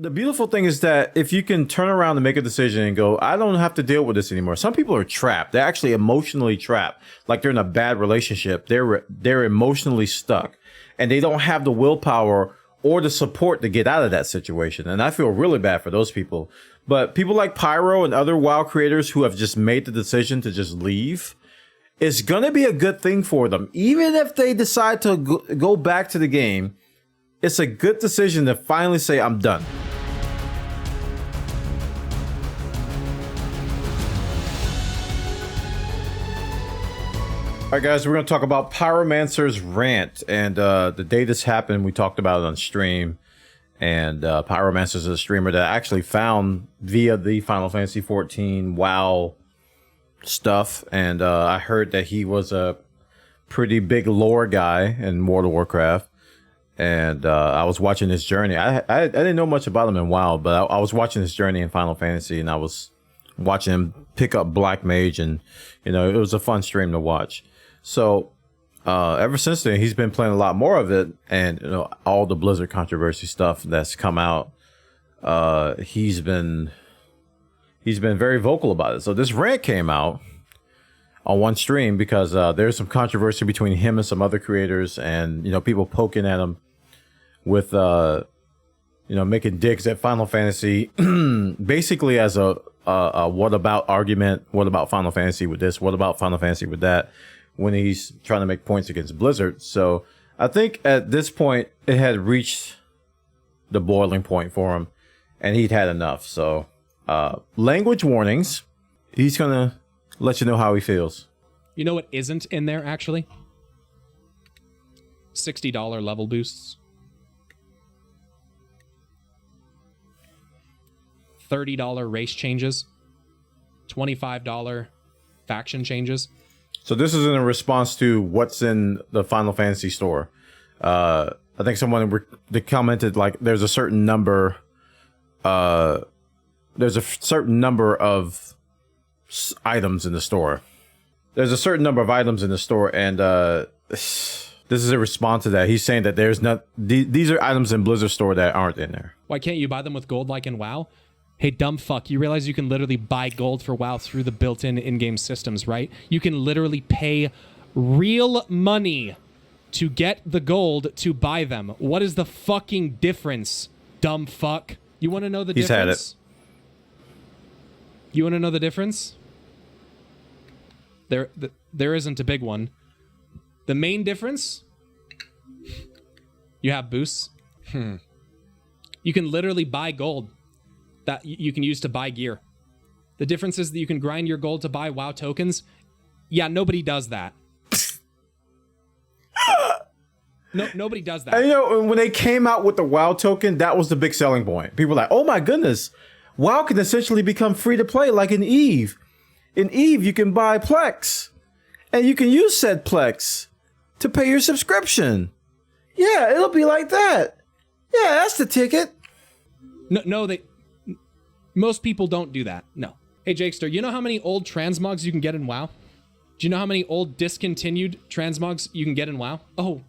The beautiful thing is that if you can turn around and make a decision and go, I don't have to deal with this anymore. Some people are trapped. They're actually emotionally trapped. Like they're in a bad relationship. They're emotionally stuck and they don't have the willpower or the support to get out of that situation. And I feel really bad for those people. But people like Pyro and other WoW creators who have just made the decision to just leave, it's going to be a good thing for them. Even if they decide to go back to the game, it's a good decision to finally say, I'm done. All right, guys, we're going to talk about Pyromancer's Rant. And the day this happened, we talked about it on stream. And Pyromancer is a streamer that I actually found via the Final Fantasy XIV WoW stuff. And I heard that he was a pretty big lore guy in World of Warcraft. And I was watching his journey. I didn't know much about him in WoW, but I was watching his journey in Final Fantasy. And I was watching him pick up Black Mage. And, you know, it was a fun stream to watch. So ever since then, he's been playing a lot more of it, and you know, all the Blizzard controversy stuff that's come out, he's been very vocal about it. So this rant came out on one stream because there's some controversy between him and some other creators, and you know, people poking at him with you know, making digs at Final Fantasy, basically as a what about argument. What about Final Fantasy with this? What about Final Fantasy with that? When he's trying to make points against Blizzard. So I think at this point it had reached the boiling point for him and he'd had enough. So language warnings. He's gonna let you know how he feels. You know what isn't in there actually? $60 level boosts. $30 race changes. $25 faction changes. So this is in response to what's in the Final Fantasy store. I think someone they commented like there's a certain number. There's a certain number of items in the store. There's a certain number of items in the store, and this is a response to that. He's saying that there's not these are items in Blizzard store that aren't in there. Why can't you buy them with gold like in WoW? Hey, dumb fuck, you realize you can literally buy gold for WoW through the built-in in-game systems, right? You can literally pay real money to get the gold to buy them. What is the fucking difference, dumb fuck? You want to know the difference? He's had it. You want to know the difference? There isn't a big one. The main difference? You have boosts. You can literally buy gold that you can use to buy gear. The difference is that you can grind your gold to buy WoW tokens. Yeah, nobody does that. No, nobody does that. And, you know, when they came out with the WoW token, that was the big selling point. People were like, oh my goodness, WoW can essentially become free to play like in EVE. In EVE, you can buy Plex, and you can use said Plex to pay your subscription. Yeah, it'll be like that. Yeah, that's the ticket. No, most people don't do that. No. Hey, Jakester, you know how many old transmogs you can get in WoW? Do you know how many old discontinued transmogs you can get in WoW? Oh,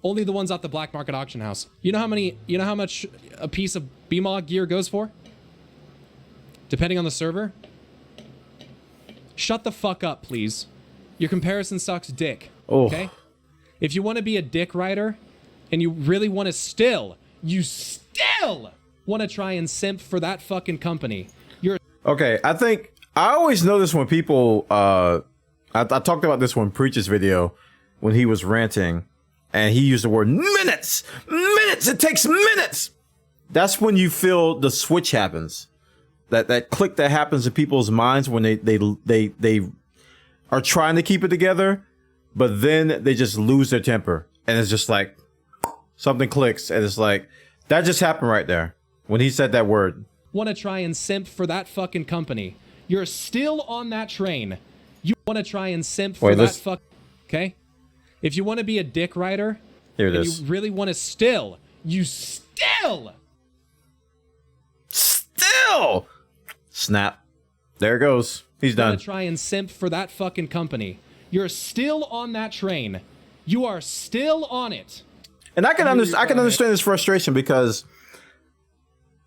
only the ones at the black market auction house. You know how much a piece of BMOG gear goes for? Depending on the server? Shut the fuck up, please. Your comparison sucks dick. Oh. Okay? If you want to be a dick rider and you really want to still want to try and simp for that fucking company. Okay, I think I always notice when people I talked about this one Preach's video when he was ranting and he used the word minutes. It takes minutes. That's when you feel the switch happens. That click that happens in people's minds when they are trying to keep it together, but then they just lose their temper and it's just like something clicks and it's like that just happened right there. When he said that word. Want to try and simp for that fucking company. You're still on that train. You want to try and simp for that fuck. Okay? If you want to be a dick rider, here it and is. You really want to still snap. There it goes. He's done. Want to try and simp for that fucking company. You're still on that train. You are still on it. And I can understand his frustration because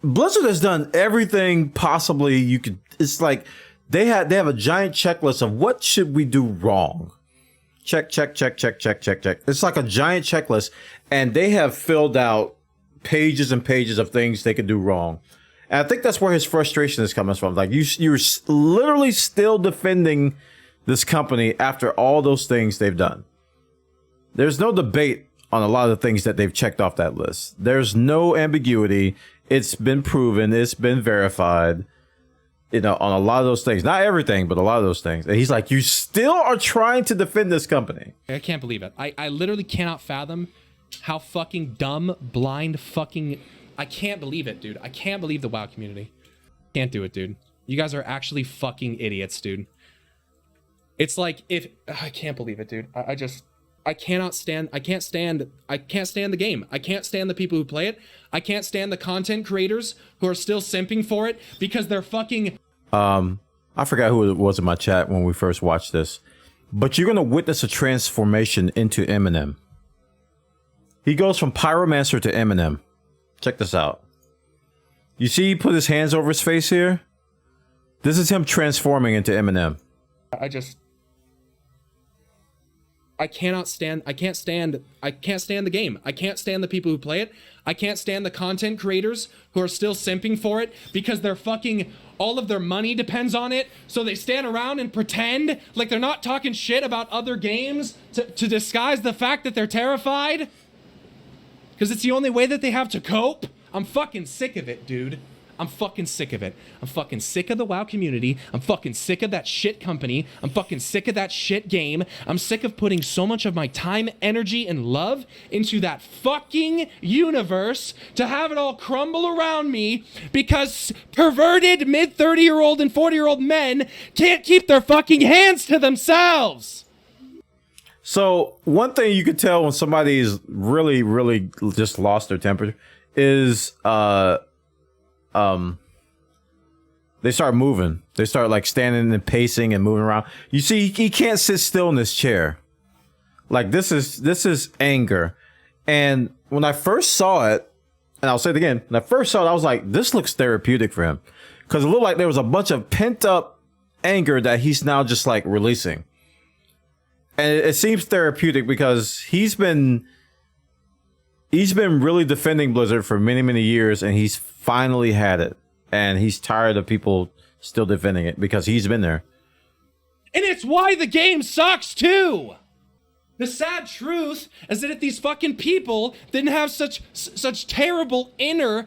Blizzard has done everything possibly you could. It's like they have a giant checklist of what should we do wrong. Check, check, check, check, check, check, check. It's like a giant checklist, and they have filled out pages and pages of things they could do wrong. And I think that's where his frustration is coming from. Like you're literally still defending this company after all those things they've done. There's no debate on a lot of the things that they've checked off that list. There's no ambiguity. It's been proven. It's been verified. You know, on a lot of those things, not everything, but a lot of those things. And he's like, you still are trying to defend this company. I can't believe it. I literally cannot fathom how fucking dumb, blind, fucking... I can't believe it, dude. I can't believe the WoW community. Can't do it, dude. You guys are actually fucking idiots, dude. It's like if... I can't believe it, dude. I can't stand the game. I can't stand the people who play it. I can't stand the content creators who are still simping for it because they're fucking... I forgot who it was in my chat when we first watched this, but you're going to witness a transformation into Eminem. He goes from Pyromancer to Eminem. Check this out. You see he put his hands over his face here? This is him transforming into Eminem. I can't stand the game. I can't stand the people who play it. I can't stand the content creators who are still simping for it because they're fucking, all of their money depends on it. So they stand around and pretend like they're not talking shit about other games to disguise the fact that they're terrified. Because it's the only way that they have to cope. I'm fucking sick of it, dude. I'm fucking sick of it. I'm fucking sick of the WoW community. I'm fucking sick of that shit company. I'm fucking sick of that shit game. I'm sick of putting so much of my time, energy, and love into that fucking universe to have it all crumble around me because perverted mid-30-year-old and 40-year-old men can't keep their fucking hands to themselves. So one thing you could tell when somebody's really, really just lost their temper is they start moving. They start like standing and pacing and moving around. You see, he can't sit still in this chair. Like this is anger. And when I first saw it, and I'll say it again, when I first saw it, I was like, this looks therapeutic for him. Because it looked like there was a bunch of pent up anger that he's now just like releasing. And it seems therapeutic because he's been really defending Blizzard for many, many years, and he's finally had it. And he's tired of people still defending it because he's been there. And it's why the game sucks too. The sad truth is that if these fucking people didn't have such terrible inner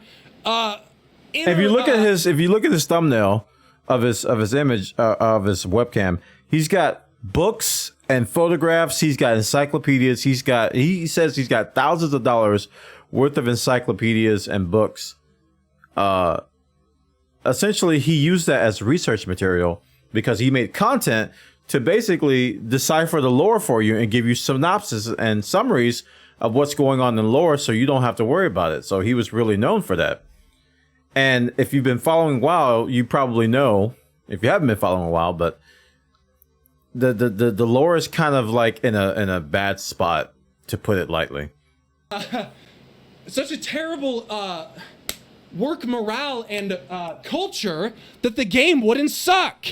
if you look at his thumbnail of his image of his webcam, he's got books and photographs. He's got encyclopedias. He says he's got thousands of dollars worth of encyclopedias and books. Essentially, he used that as research material because he made content to basically decipher the lore for you and give you synopsis and summaries of what's going on in lore so you don't have to worry about it. So he was really known for that. And if you've been following WoW, you probably know, if you haven't been following a while, but the lore is kind of like in a bad spot, to put it lightly. Such a terrible work morale and culture that the game wouldn't suck.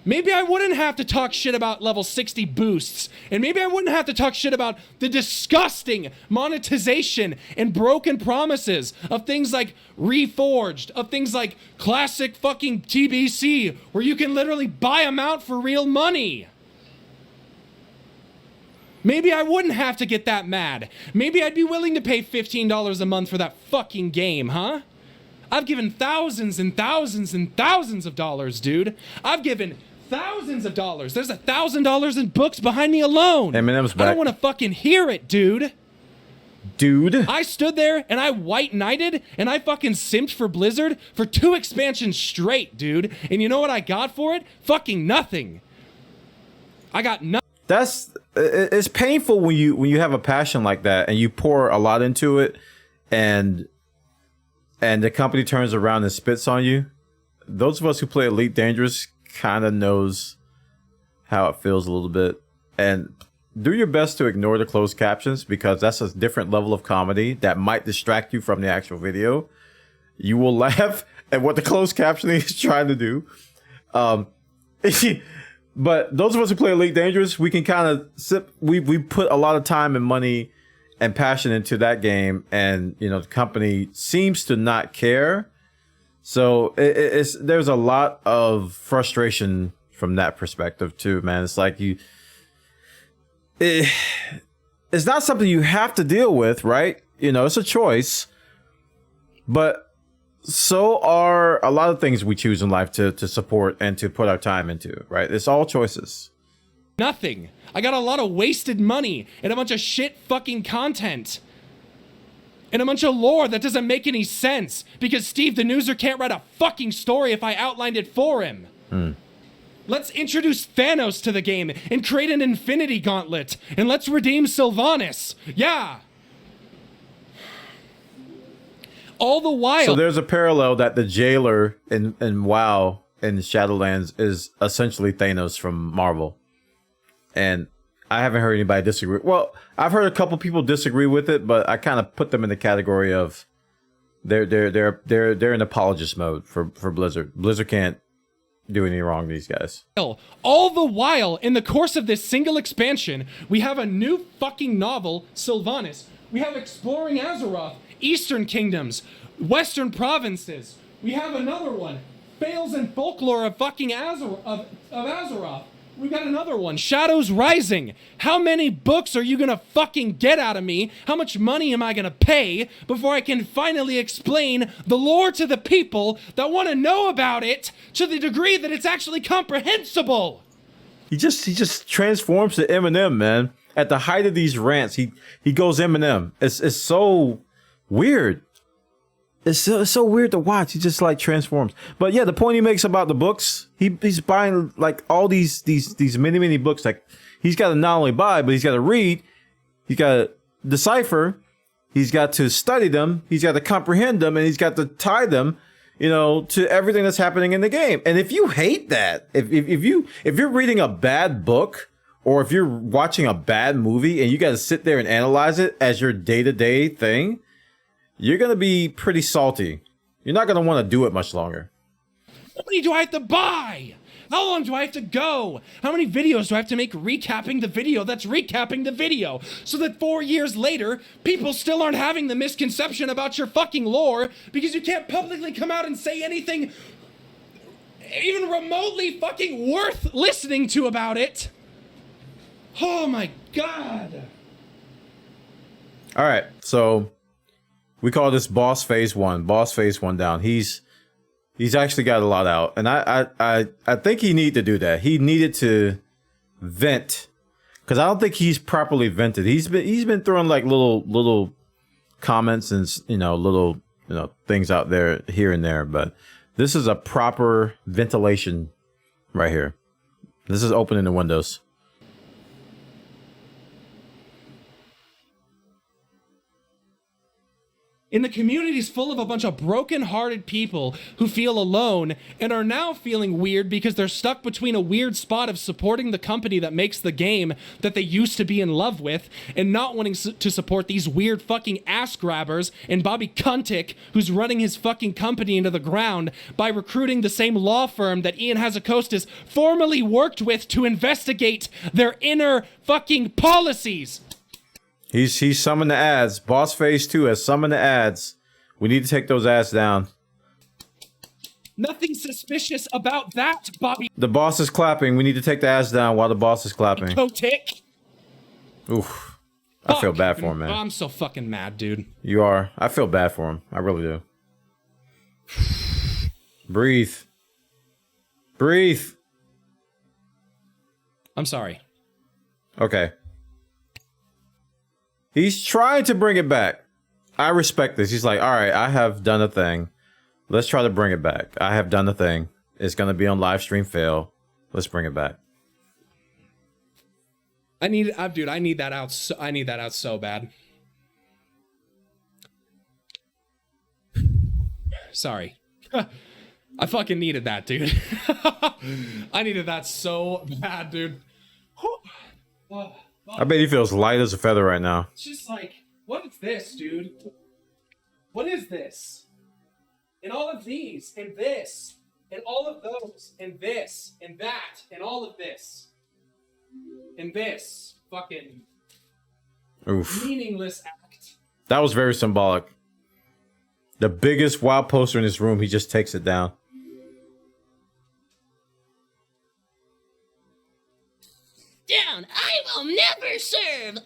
Maybe I wouldn't have to talk shit about level 60 boosts, and maybe I wouldn't have to talk shit about the disgusting monetization and broken promises of things like Reforged, of things like classic fucking TBC, where you can literally buy them out for real money. Maybe I wouldn't have to get that mad. Maybe I'd be willing to pay $15 a month for that fucking game, huh? I've given thousands and thousands and thousands of dollars, dude. I've given thousands of dollars. There's $1,000 in books behind me alone. Eminem's back. I don't want to fucking hear it, dude. Dude. I stood there and I white knighted and I fucking simped for Blizzard for 2 expansions straight, dude. And you know what I got for it? Fucking nothing. I got nothing. It's painful when you have a passion like that and you pour a lot into it and the company turns around and spits on you. Those of us who play Elite Dangerous kind of knows how it feels a little bit. And do your best to ignore the closed captions because that's a different level of comedy that might distract you from the actual video. you will laugh at what the closed captioning is trying to do. But those of us who play Elite Dangerous, we can kind of we put a lot of time and money and passion into that game, and you know the company seems to not care. So there's a lot of frustration from that perspective too, man. It's like it's not something you have to deal with, right? You know, it's a choice, but so are a lot of things we choose in life to support and to put our time into, right? It's all choices. Nothing. I got a lot of wasted money and a bunch of shit fucking content. And a bunch of lore that doesn't make any sense because Steve the Newser can't write a fucking story if I outlined it for him. Let's introduce Thanos to the game and create an Infinity Gauntlet, and let's redeem Sylvanas. Yeah. All the while. So there's a parallel that the jailer in WoW in Shadowlands is essentially Thanos from Marvel. And I haven't heard anybody disagree. Well, I've heard a couple people disagree with it, but I kind of put them in the category of they're in apologist mode for Blizzard. Blizzard can't do anything wrong to these guys. All the while, in the course of this single expansion, we have a new fucking novel, Sylvanas. We have Exploring Azeroth, Eastern Kingdoms, Western Provinces. We have another one, Fails and Folklore of fucking Azeroth. We got another one, Shadows Rising. How many books are you gonna fucking get out of me? How much money am I gonna pay before I can finally explain the lore to the people that want to know about it to the degree that it's actually comprehensible? He just transforms to Eminem, man. At the height of these rants, he goes Eminem. It's so weird. It's so weird to watch. He just like transforms. But yeah, the point he makes about the books, he's buying like all these many books. Like he's got to not only buy, but he's got to read. He's got to decipher. He's got to study them. He's got to comprehend them, and he's got to tie them, you know, to everything that's happening in the game. And if you hate that, if you're reading a bad book, or if you're watching a bad movie and you got to sit there and analyze it as your day-to-day thing, you're going to be pretty salty. You're not going to want to do it much longer. How many do I have to buy? How long do I have to go? How many videos do I have to make recapping the video that's recapping the video? So that 4 years later, people still aren't having the misconception about your fucking lore because you can't publicly come out and say anything even remotely fucking worth listening to about it. Oh my God. All right, so we call this boss phase 1. Boss phase 1 down. He's actually got a lot out, and I think he needed to do that. He needed to vent, because I don't think he's properly vented. He's been throwing like little comments and little things out there here and there, but this is a proper ventilation right here. This is opening the windows. In the communities full of a bunch of broken-hearted people who feel alone and are now feeling weird because they're stuck between a weird spot of supporting the company that makes the game that they used to be in love with and not wanting to support these weird fucking ass grabbers and Bobby Kuntik, who's running his fucking company into the ground by recruiting the same law firm that Ian Hazakostas formerly worked with to investigate their inner fucking policies. He's summoned the ads. Boss phase 2 has summoned the ads. We need to take those ads down. Nothing suspicious about that, Bobby. The boss is clapping. We need to take the ads down while the boss is clapping. Kotick. Oof. I feel bad for him, man. I'm so fucking mad, dude. You are. I feel bad for him. I really do. Breathe. Breathe. I'm sorry. Okay. He's trying to bring it back. I respect this. He's like, all right, I have done a thing. Let's try to bring it back. I have done a thing. It's going to be on live stream fail. Let's bring it back. I need that out. I need that out so bad. Sorry. I fucking needed that, dude. I needed that so bad, dude. I bet he feels light as a feather right now. It's just like, what is this, dude? What is this? and all of these, and this, and all of those, and this, and that, and all of this, and this fucking meaningless act. That was very symbolic. The biggest WoW poster in this room, he just takes it down. Down, I will never serve.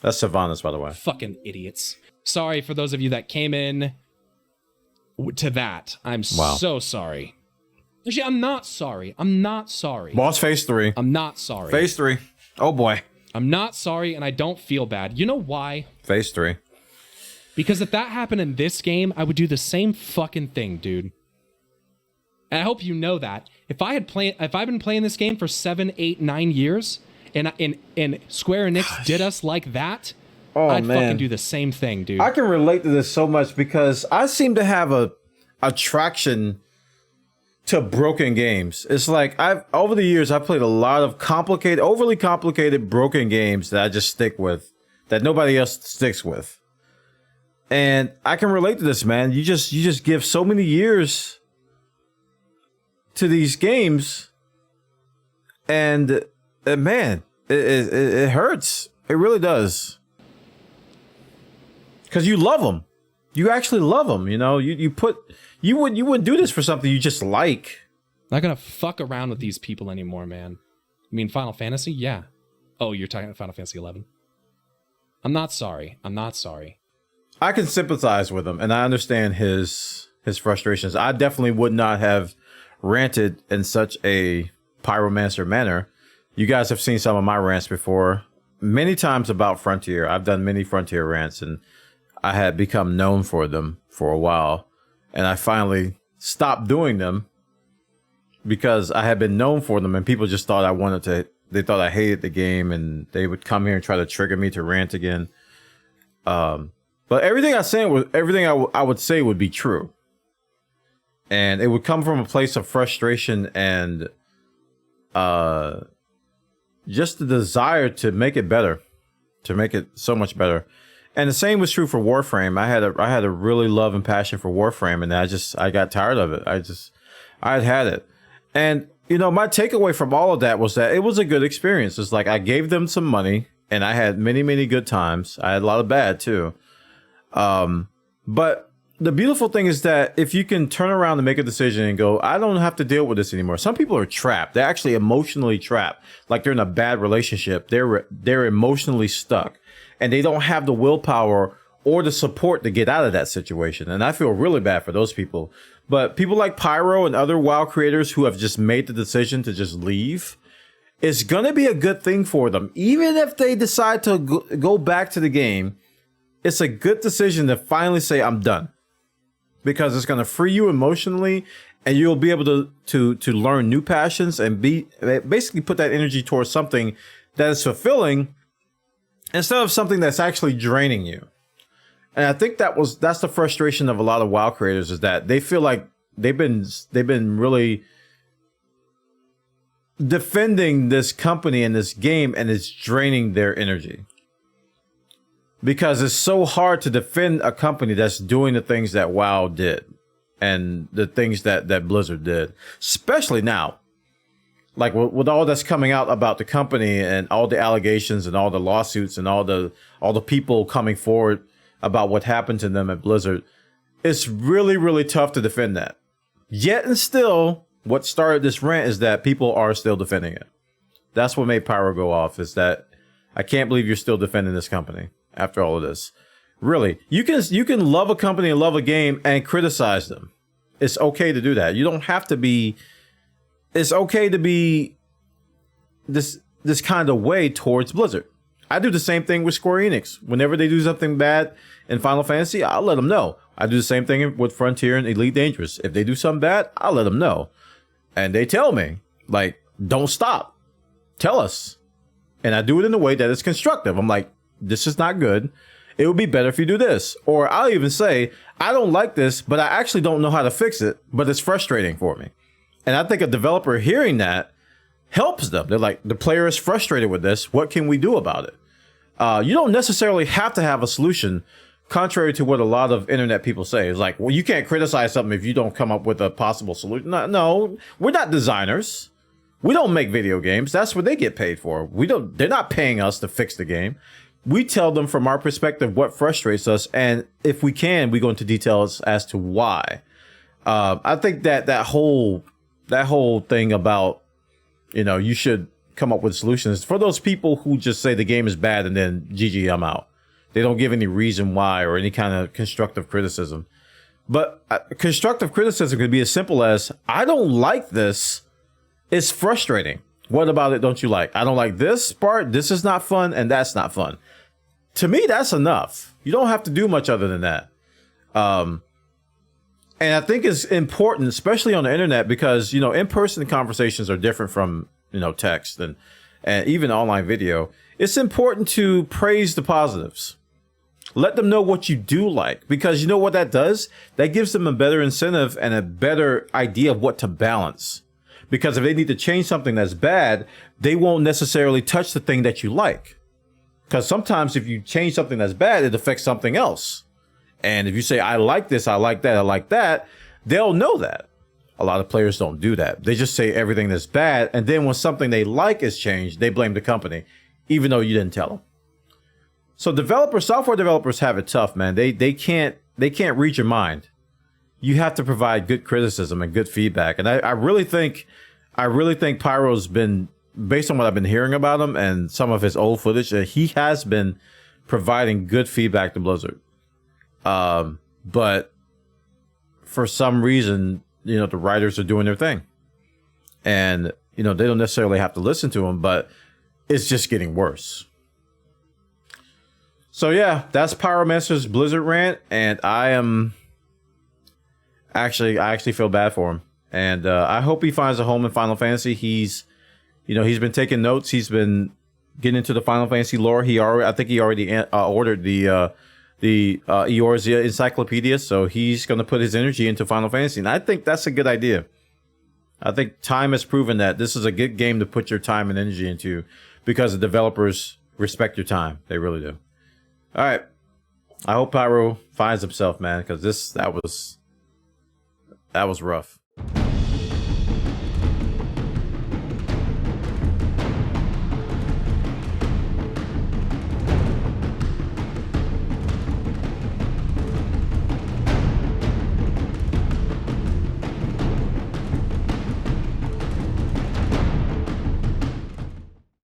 That's Sylvanas, by the way. Fucking idiots. Sorry for those of you that came in to that. I'm so sorry. Actually, I'm not sorry. I'm not sorry. Boss phase 3. I'm not sorry. Phase 3. Oh boy. I'm not sorry, and I don't feel bad. You know why? Phase 3. Because if that happened in this game, I would do the same fucking thing, dude. And I hope you know that. If I've been playing this game for 7, 8, 9 years, and Square Enix did us like that, I'd fucking do the same thing, dude. I can relate to this so much because I seem to have a attraction to broken games. It's like over the years I've played a lot of overly complicated broken games that I just stick with, that nobody else sticks with. And I can relate to this, man. You just give so many years to these games, and man, it hurts. It really does. Because you love them. You actually love them. You know, you wouldn't do this for something you just like. Not gonna fuck around with these people anymore, man. You mean Final Fantasy? Yeah. Oh, you're talking about Final Fantasy 11. I'm not sorry. I'm not sorry. I can sympathize with him, and I understand his frustrations. I definitely would not have ranted in such a Pyromancer manner. You guys have seen some of my rants before, many times about Frontier. I've done many Frontier rants, and I had become known for them for a while, and I finally stopped doing them because I had been known for them, and people just thought they thought I hated the game, and they would come here and try to trigger me to rant again. But everything I would say would be true. And it would come from a place of frustration and just the desire to make it better, to make it so much better. And the same was true for Warframe. I had a really love and passion for Warframe, and I got tired of it. I'd had it. And you know, my takeaway from all of that was that it was a good experience. It's like I gave them some money, and I had many, many good times. I had a lot of bad too. But the beautiful thing is that if you can turn around and make a decision and go, I don't have to deal with this anymore. Some people are trapped. They're actually emotionally trapped. Like they're in a bad relationship. They're emotionally stuck, and they don't have the willpower or the support to get out of that situation. And I feel really bad for those people. But people like Pyro and other WoW creators who have just made the decision to just leave, it's going to be a good thing for them. Even if they decide to go back to the game, it's a good decision to finally say, I'm done. Because it's going to free you emotionally, and you'll be able to learn new passions and basically put that energy towards something that is fulfilling instead of something that's actually draining you. And I think that's the frustration of a lot of WoW creators, is that they feel like they've been really defending this company and this game, and it's draining their energy. Because it's so hard to defend a company that's doing the things that WoW did and the things that Blizzard did, especially now. Like with all that's coming out about the company and all the allegations and all the lawsuits and all the people coming forward about what happened to them at Blizzard, it's really, really tough to defend that. Yet and still, what started this rant is that people are still defending it. That's what made Pyro go off, is that I can't believe you're still defending this company after all of this. Really, you can love a company and love a game and criticize them. It's okay to do that. You don't have to be. It's okay to be this kind of way towards Blizzard. I do the same thing with Square Enix. Whenever they do something bad in Final Fantasy, I'll let them know. I do the same thing with Frontier and Elite Dangerous. If they do something bad, I'll let them know. And they tell me, like, don't stop. Tell us. And I do it in a way that is constructive. I'm like, this is not good. It would be better if you do this. Or I'll even say, I don't like this, but I actually don't know how to fix it, but it's frustrating for me. And I think a developer hearing that helps them. They're like, the player is frustrated with this. What can we do about it? You don't necessarily have to have a solution contrary to what a lot of internet people say. It's like, well, you can't criticize something if you don't come up with a possible solution. No, we're not designers. We don't make video games. That's what they get paid for. They're not paying us to fix the game. We tell them from our perspective what frustrates us, and if we can, we go into details as to why. I think that whole thing about, you should come up with solutions for those people who just say the game is bad and then GG, I'm out. They don't give any reason why or any kind of constructive criticism. But constructive criticism could be as simple as, I don't like this. It's frustrating. What about it don't you like? I don't like this part. This is not fun, and that's not fun. To me, that's enough. You don't have to do much other than that. And I think it's important, especially on the internet, because, in-person conversations are different from, text and even online video. It's important to praise the positives. Let them know what you do like, because you know what that does? That gives them a better incentive and a better idea of what to balance. Because if they need to change something that's bad, they won't necessarily touch the thing that you like. Because sometimes if you change something that's bad, it affects something else. And if you say, I like this, I like that, I like that, they'll know that. A lot of players don't do that. They just say everything that's bad. And then when something they like is changed, they blame the company, even though you didn't tell them. So software developers have it tough, man. They can't read your mind. You have to provide good criticism and good feedback. And I really think Pyro's been, based on what I've been hearing about him and some of his old footage, he has been providing good feedback to Blizzard. But for some reason, the writers are doing their thing. And, they don't necessarily have to listen to him, but it's just getting worse. So yeah, that's Pyromancer's Blizzard rant, and I actually feel bad for him, and I hope he finds a home in Final Fantasy. He's been taking notes. He's been getting into the Final Fantasy lore. I think he already ordered the Eorzea encyclopedia, so he's going to put his energy into Final Fantasy, and I think that's a good idea. I think time has proven that this is a good game to put your time and energy into, because the developers respect your time. They really do. All right. I hope Pyro finds himself, man, because that was rough.